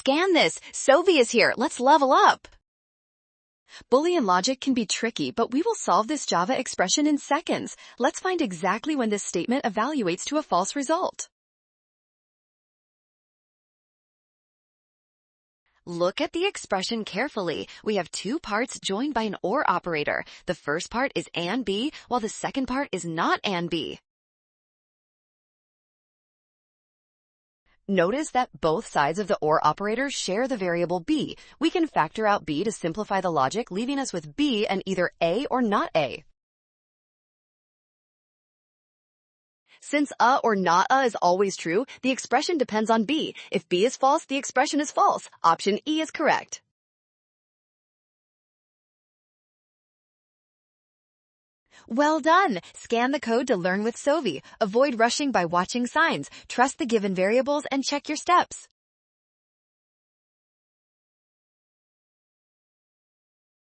Scan this. Sovi is here. Let's level up. Boolean logic can be tricky, but we will solve this Java expression in seconds. Let's find exactly when this statement evaluates to a false result. Look at the expression carefully. We have two parts joined by an OR operator. The first part is AND B, while the second part is not AND B. Notice that both sides of the OR operator share the variable b. We can factor out b to simplify the logic, leaving us with b and either A or not A. Since or not is always true, the expression depends on b. If b is false, the expression is false. Option E is correct. Well done! Scan the code to learn with Sovi. Avoid rushing by watching signs. Trust the given variables and check your steps.